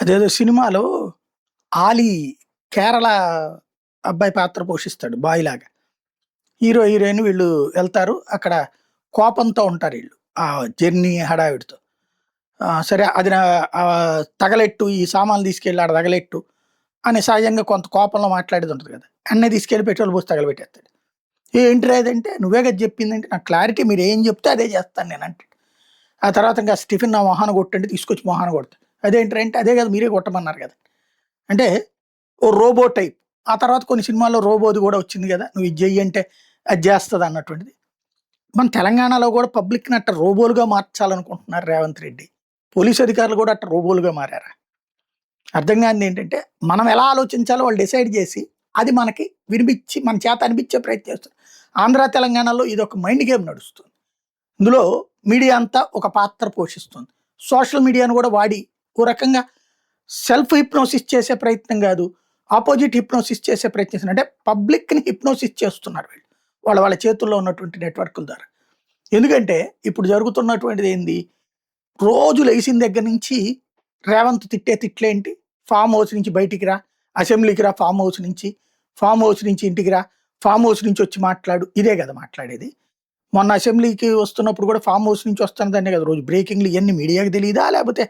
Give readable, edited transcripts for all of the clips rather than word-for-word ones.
అదేదో సినిమాలో 'ఆలీ' కేరళ అబ్బాయి పాత్ర పోషిస్తాడు బాయ్‌లాగా. హీరో, హీరోయిన్ వీళ్ళు వెళ్తారు. అక్కడ కోపంతో ఉంటారీళ్ళు. ఆ జర్నీ హడావిడితో. సరే అది తగలెట్టు ఈ సామాన్లు తీసుకెళ్ళి ఆడ తగలెట్టు అని సహజంగా కొంత కోపంలో మాట్లాడేది ఉంటది కదా! అన్నీ తీసుకెళ్ళి పెట్రోల్ పోసి తగలబెట్టేస్తాడు. ఏంట్రా ఇదంటే, "నువ్వే కదా చెప్పిందంటే" నాకు క్లారిటీ మీరేం చెప్తే అదే చేస్తాను నేను అంటాడు. ఆ తర్వాత ఇంకా టిఫిన్ నా మొహాన కొట్టండి తీసుకొచ్చి మొహాన కొడతా. అదేంట్రా అంటే, "అదే కదా మీరే కొట్టమన్నారు కదా!" అంటే ఓ రోబో టైప్. ఆ తర్వాత కొన్ని సినిమాల్లో రోబోది గూడా వచ్చింది గదా! నువ్వు ఇది జెయ్యి అంటే అది జేస్తది అన్నటువంటిది. మన తెలంగాణలో గూడా పబ్లిక్‌ని అట్ట రోబోలుగా మార్చాలనుకుంటున్నారు రేవంత్ రెడ్డి. పోలీస్ అధికారులు గూడా అట్ట రోబోలుగా మారారా? అర్థం కానిదేంటంటే, మనం ఎలా ఆలోచించాలో వాళ్ళు డిసైడ్ జేసి, అది మనకి వినిపిచ్చి, మన చేత అనిపిచ్చే ప్రయత్నం చేస్తారు. ఆంధ్ర, తెలంగాణలో ఇదొక మైండ్ గేమ్ నడుస్తుంది. ఇందులో మీడియా అంతా ఒక పాత్ర పోషిస్తుంది. సోషల్ మీడియాను గూడా వాడి, ఓ రకంగా సెల్ఫ్ హిప్నోసిస్ చేసే ప్రయత్నం గాదు. అపోజిట్ హిప్నోసిస్ చేసే ప్రయత్నం చేస్తున్నారు. అంటే పబ్లిక్‌ని హిప్నోసిస్ చేస్తున్నారు వీళ్ళు. వాళ్ళ వాళ్ళ చేతుల్లో ఉన్నటువంటి నెట్‌వర్కుల ద్వారా. ఎందుకంటే ఇప్పుడు జరుగుతున్నటువంటిదేంది? రోజు లెగిసిన దగ్గర నుంచి రేవంత్ తిట్టే తిట్లేంటి? ఫార్మ్ హౌస్ నుంచి బయటికి రా, అసెంబ్లీకి రా ఫార్మ్ హౌస్ నుంచి, ఫార్మ్ హౌస్ నుంచి ఇంటికి రా, ఫార్మ్ హౌస్ నుంచి వచ్చి మాట్లాడు. ఇదే గదా మాట్లాడేది. మొన్న అసెంబ్లీకి వస్తున్నప్పుడు గూడా ఫార్మ్ హౌస్ నుంచి వస్తున్నదనే గదా రోజు బ్రేకింగ్‌లు ఇయన్నీ మీడియాకి తెలీదా? లేపోతే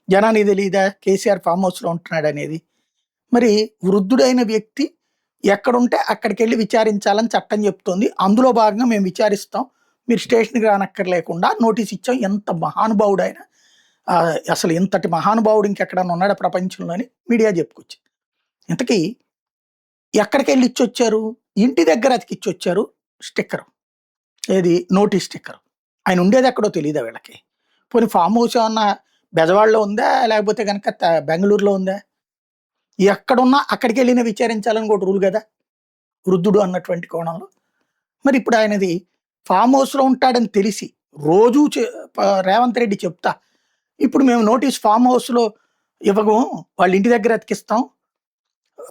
జనానికి తెలీదా? కేసీఆర్ ఫార్మ్ హౌస్‌లో ఉంటున్నాడనేది? మరి వృద్ధుడైన వ్యక్తి ఎక్కడుంటే అక్కడికెళ్ళి విచారించాలని చట్టం చెప్తోంది. అందులో భాగంగా మేము విచారిస్తాం. మీరు స్టేషన్‌కి రానక్కర్లేకుండా నోటీస్ ఇచ్చాం. ఎంత మహానుభావుడాయన. అసలు ఇంతటి మహానుభావుడు ఇంకెక్కడన్నా ఉన్నాడా ప్రపంచంలో అని మీడియా చెప్పుకొచ్చింది. ఇంతకీ ఎక్కడికెళ్ళి ఇచ్చొచ్చారు? ఇంటి దగ్గర అతికిచ్చొచ్చారు స్టిక్కరు. ఏది? Notice sticker. ఆయన ఉండేదెక్కడో తెలీదా వీళ్ళకి? పోనీ ఫార్మ్ హౌస్ ఏమన్నా బెజవాడలో ఉందా? లేకపోతే గనక బెంగుళూరులో ఉందా? ఎక్కడున్నా అక్కడికెళ్ళినా విచారించాలని కూడా రూల్ గదా! వృద్ధుడు అన్నటువంటి కోణంలో. మరిప్పుడు ఆయనది ఫార్మ్ హౌస్‌లో ఉంటాడని తెలిసి, రోజూ రేవంత్ రెడ్డి చెప్తా, ఇప్పుడు మేము నోటీస్ ఫార్మ్ హౌస్‌లో ఇవ్వము, వాళ్ళ ఇంటి దగ్గర అతికిస్తాం.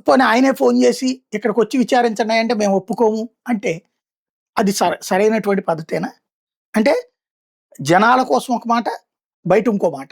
పోనీ ఆయనే ఫోను జేసి ఇక్కడికొచ్చి విచారించండి అంటే మేము ఒప్పుకోము అంటే, అది సరైనటువంటి పద్ధతేనా? అంటే జనాల కోసం ఒక మాట, బయట ఇంకో మాట.